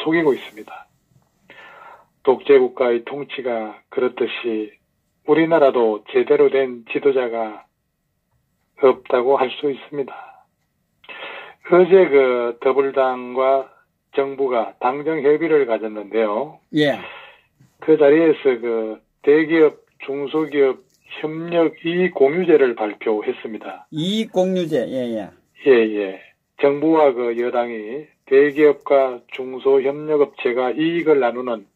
속이고 있습니다. 독재국가의 통치가 그렇듯이 우리나라도 제대로 된 지도자가 없다고 할 수 있습니다. 어제 그 더불당과 정부가 당정 협의를 가졌는데요. 예. 그 자리에서 그 대기업, 중소기업 협력 이익 공유제를 발표했습니다. 이익 공유제, 예. 예. 정부와 그 여당이 대기업과 중소협력업체가 이익을 나누는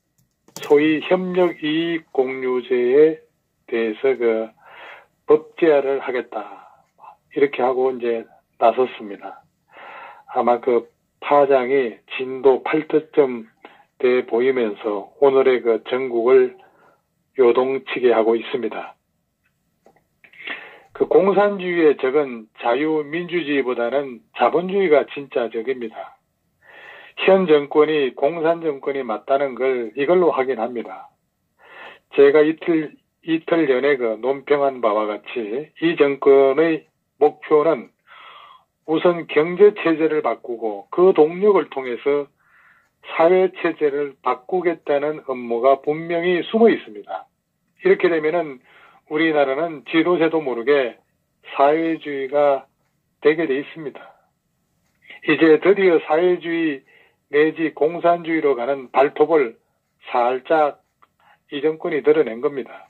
소위 협력 이익 공유제에 대해서 그 법제화를 하겠다. 이렇게 하고 이제 나섰습니다. 아마 그 파장이 진도 8득점 돼 보이면서 오늘의 그 전국을 요동치게 하고 있습니다. 그 공산주의의 적은 자유민주주의보다는 자본주의가 진짜 적입니다. 현 정권이 공산 정권이 맞다는 걸 이걸로 확인합니다. 제가 이틀 전에 그 논평한 바와 같이 이 정권의 목표는 우선 경제체제를 바꾸고 그 동력을 통해서 사회체제를 바꾸겠다는 업무가 분명히 숨어 있습니다. 이렇게 되면은 우리나라는 지도새도 모르게 사회주의가 되게 돼 있습니다. 이제 드디어 사회주의 내지 공산주의로 가는 발톱을 살짝 이 정권이 드러낸 겁니다.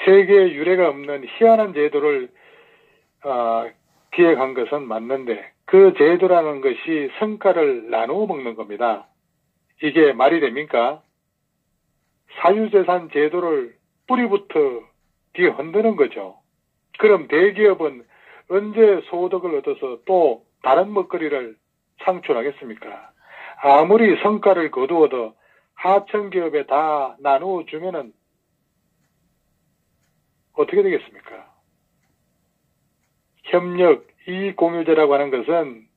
세계에 유례가 없는 희한한 제도를 기획한 것은 맞는데 그 제도라는 것이 성과를 나누어 먹는 겁니다. 이게 말이 됩니까? 사유재산 제도를 뿌리부터 뒤흔드는 거죠. 그럼 대기업은 언제 소득을 얻어서 또 다른 먹거리를 창출하겠습니까? 아무리 성과를 거두어도 하청기업에 다 나누어 주면은 어떻게 되겠습니까? 협력 이익공유제라고 하는 것은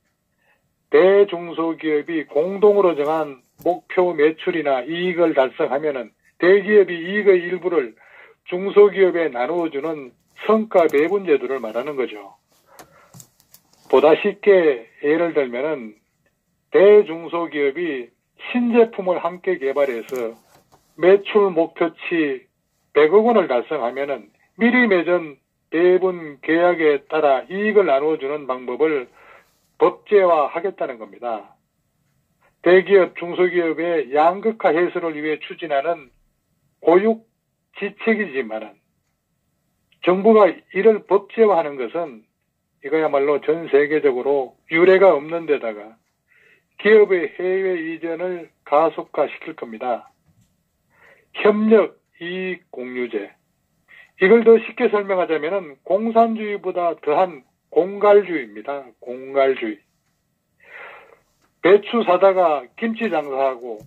대중소기업이 공동으로 정한 목표 매출이나 이익을 달성하면은 대기업이 이익의 일부를 중소기업에 나누어주는 성과 배분 제도를 말하는 거죠. 보다 쉽게 예를 들면은 대중소기업이 신제품을 함께 개발해서 매출 목표치 100억 원을 달성하면은 미리 맺은 배분 계약에 따라 이익을 나누어주는 방법을 법제화하겠다는 겁니다. 대기업, 중소기업의 양극화 해소를 위해 추진하는 고육 지책이지만은 정부가 이를 법제화하는 것은 이거야말로 전 세계적으로 유례가 없는 데다가 기업의 해외 이전을 가속화시킬 겁니다. 협력 이익 공유제. 이걸 더 쉽게 설명하자면은 공산주의보다 더한 공갈주의입니다. 공갈주의. 배추 사다가 김치 장사하고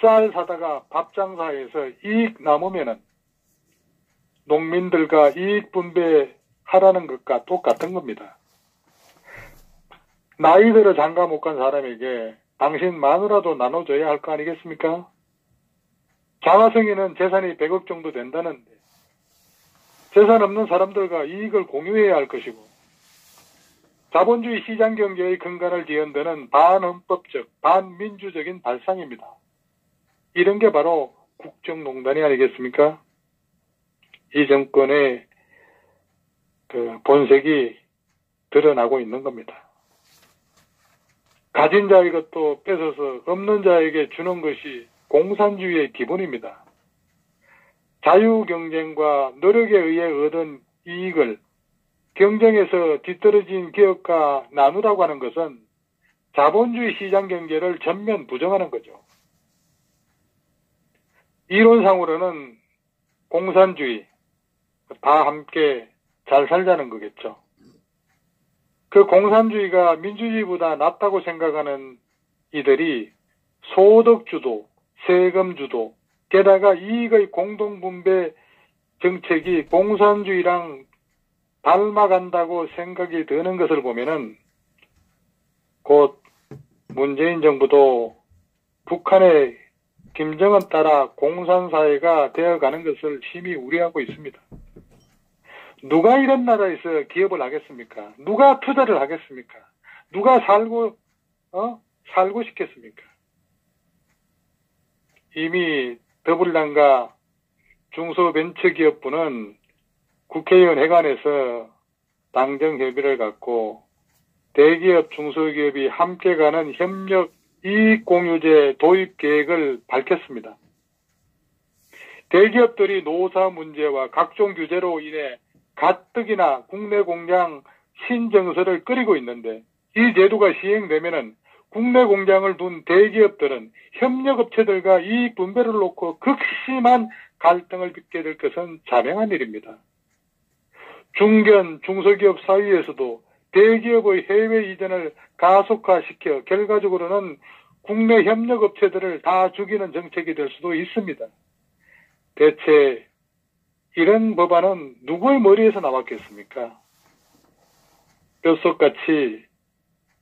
쌀 사다가 밥 장사해서 이익 남으면은 농민들과 이익 분배하라는 것과 똑같은 겁니다. 나이 들어 장가 못 간 사람에게 당신 마누라도 나눠줘야 할 거 아니겠습니까? 장하성이는 재산이 100억 정도 된다는데 재산 없는 사람들과 이익을 공유해야 할 것이고 자본주의 시장경제의 근간을 뒤흔드는 반헌법적, 반민주적인 발상입니다. 이런 게 바로 국정농단이 아니겠습니까? 이 정권의 그 본색이 드러나고 있는 겁니다. 가진 자의 것도 뺏어서 없는 자에게 주는 것이 공산주의의 기본입니다. 자유경쟁과 노력에 의해 얻은 이익을 경쟁에서 뒤떨어진 기업과 나누라고 하는 것은 자본주의 시장경제를 전면 부정하는 거죠. 이론상으로는 공산주의, 다 함께 잘 살자는 거겠죠. 그 공산주의가 민주주의보다 낫다고 생각하는 이들이 소득주도, 세금주도, 게다가 이익의 공동분배 정책이 공산주의랑 닮아간다고 생각이 드는 것을 보면은 곧 문재인 정부도 북한의 김정은 따라 공산사회가 되어가는 것을 심히 우려하고 있습니다. 누가 이런 나라에서 기업을 하겠습니까? 누가 투자를 하겠습니까? 누가 살고 싶겠습니까? 이미 더불당과 중소벤처기업부는 국회의원 회관에서 당정협의를 갖고 대기업, 중소기업이 함께 가는 협력 이익공유제 도입 계획을 밝혔습니다. 대기업들이 노사 문제와 각종 규제로 인해 가뜩이나 국내 공장 신정서를 끓이고 있는데 이 제도가 시행되면은 국내 공장을 둔 대기업들은 협력업체들과 이익 분배를 놓고 극심한 갈등을 빚게 될 것은 자명한 일입니다. 중견, 중소기업 사이에서도 대기업의 해외 이전을 가속화시켜 결과적으로는 국내 협력업체들을 다 죽이는 정책이 될 수도 있습니다. 대체 이런 법안은 누구의 머리에서 나왔겠습니까?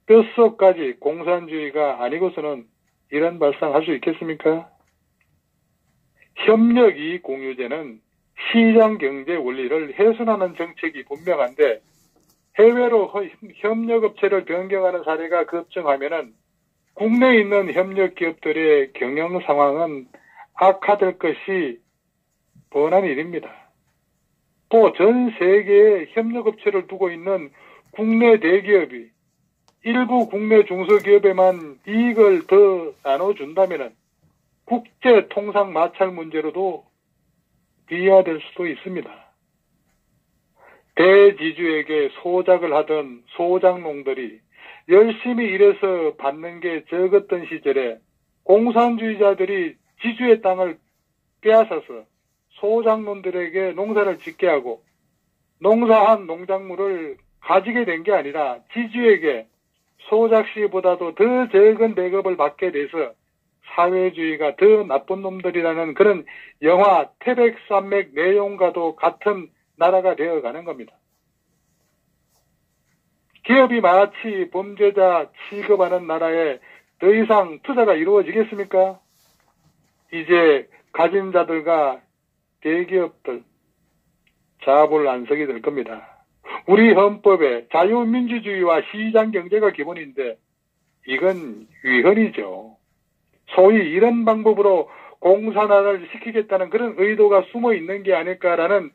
뼛속까지 공산주의가 아니고서는 이런 발상할 수 있겠습니까? 협력이익공유제는 시장경제 원리를 훼손하는 정책이 분명한데 해외로 협력업체를 변경하는 사례가 급증하면은 국내에 있는 협력기업들의 경영 상황은 악화될 것이 뻔한 일입니다. 또 전 세계에 협력업체를 두고 있는 국내 대기업이 일부 국내 중소기업에만 이익을 더 나눠준다면은 국제 통상 마찰 문제로도 비화될 수도 있습니다. 대지주에게 소작을 하던 소작농들이 열심히 일해서 받는 게 적었던 시절에 공산주의자들이 지주의 땅을 빼앗아서 소작농들에게 농사를 짓게 하고 농사한 농작물을 가지게 된 게 아니라 지주에게 소작시보다도 더 적은 배급을 받게 돼서 사회주의가 더 나쁜 놈들이라는 그런 영화 태백산맥 내용과도 같은 나라가 되어가는 겁니다. 기업이 마치 범죄자 취급하는 나라에 더 이상 투자가 이루어지겠습니까? 이제 가진 자들과 대기업들 자불안석이 될 겁니다. 우리 헌법에 자유민주주의와 시장경제가 기본인데 이건 위헌이죠. 소위 이런 방법으로 공산화를 시키겠다는 그런 의도가 숨어 있는 게 아닐까라는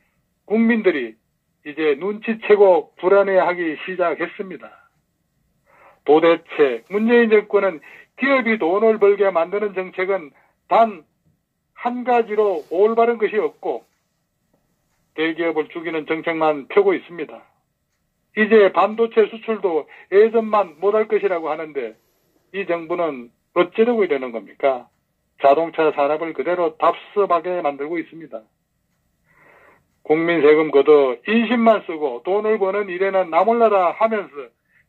국민들이 이제 눈치채고 불안해하기 시작했습니다. 도대체 문재인 정권은 기업이 돈을 벌게 만드는 정책은 단 한 가지로 올바른 것이 없고 대기업을 죽이는 정책만 펴고 있습니다. 이제 반도체 수출도 예전만 못할 것이라고 하는데 이 정부는 어쩌려고 이러는 겁니까? 자동차 산업을 그대로 답습하게 만들고 있습니다. 국민 세금 걷어 인심만 쓰고 돈을 버는 일에는 나 몰라라 하면서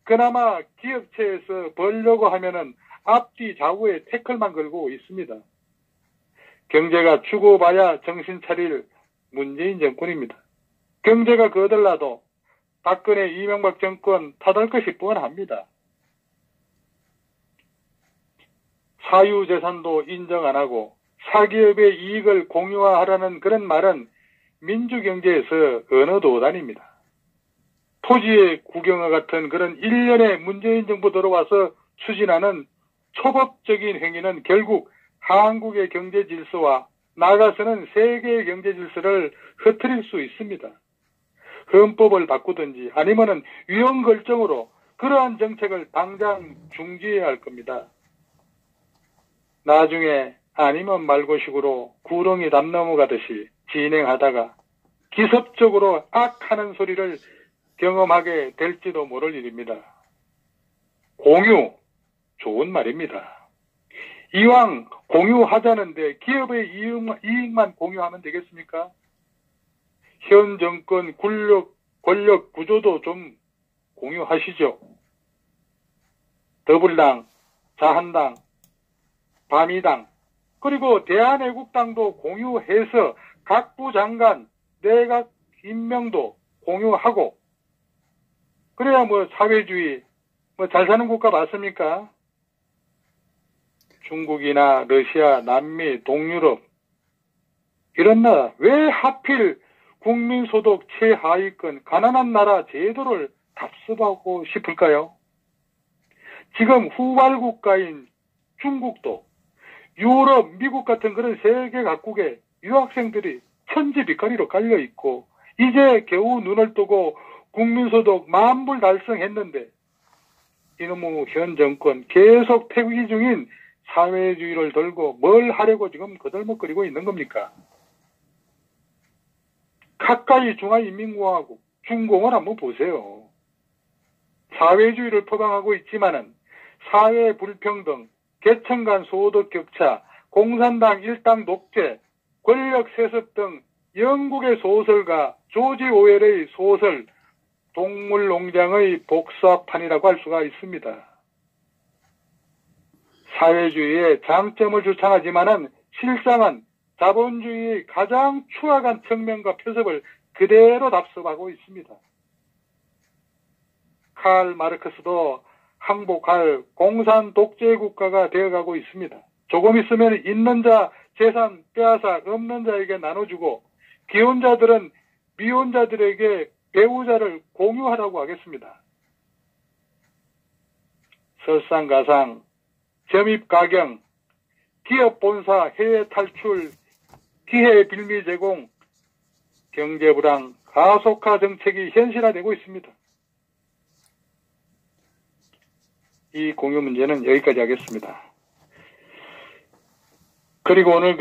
그나마 기업체에서 벌려고 하면은 앞뒤 좌우에 태클만 걸고 있습니다. 경제가 죽어봐야 정신 차릴 문재인 정권입니다. 경제가 거들나도 박근혜 이명박 정권 탓할 것이 뻔합니다. 사유재산도 인정 안 하고 사기업의 이익을 공유화하라는 그런 말은 민주경제에서 언어도 다닙니다. 토지의 국영화 같은 그런 일련의 문재인 정부 들어와서 추진하는 초법적인 행위는 결국 한국의 경제 질서와 나아가서는 세계의 경제 질서를 흐트릴 수 있습니다. 헌법을 바꾸든지 아니면은 위헌결정으로 그러한 정책을 당장 중지해야 할 겁니다. 나중에 아니면 말고식으로 구렁이 담 넘어가듯이 진행하다가 기습적으로 악하는 소리를 경험하게 될지도 모를 일입니다. 공유, 좋은 말입니다. 이왕 공유하자는데 기업의 이익만 공유하면 되겠습니까? 현 정권 권력 구조도 좀 공유하시죠. 더불당, 자한당, 바미당, 그리고 대한애국당도 공유해서 각부 장관, 내각 임명도 공유하고, 그래야 사회주의, 잘 사는 국가 맞습니까? 중국이나 러시아, 남미, 동유럽, 이런 나라, 왜 하필 국민소득 최하위권, 가난한 나라 제도를 답습하고 싶을까요? 지금 후발국가인 중국도 유럽, 미국 같은 그런 세계 각국에 유학생들이 천지빛깔이로 깔려 있고 이제 겨우 눈을 뜨고 국민소득 10,000불 달성했는데 이놈의 현 정권 계속 태기 중인 사회주의를 들고 뭘 하려고 지금 거들먹거리고 있는 겁니까? 가까이 중화인민공화국 중공을 한번 보세요. 사회주의를 표방하고 있지만은 사회 불평등, 계층 간 소득 격차, 공산당 일당 독재, 권력 세습 등 영국의 소설가 조지 오웰의 소설 동물농장의 복사판이라고 할 수가 있습니다. 사회주의의 장점을 주창하지만은 실상은 자본주의의 가장 추악한 측면과 표습을 그대로 답습하고 있습니다. 칼 마르크스도 항복할 공산 독재 국가가 되어가고 있습니다. 조금 있으면 있는 자 재산 빼앗아 없는 자에게 나눠주고 기혼자들은 미혼자들에게 배우자를 공유하라고 하겠습니다. 설상가상, 점입가경, 기업 본사 해외 탈출, 기회 빌미 제공, 경제불황, 가속화 정책이 현실화되고 있습니다. 이 공유 문제는 여기까지 하겠습니다. 그리고 오늘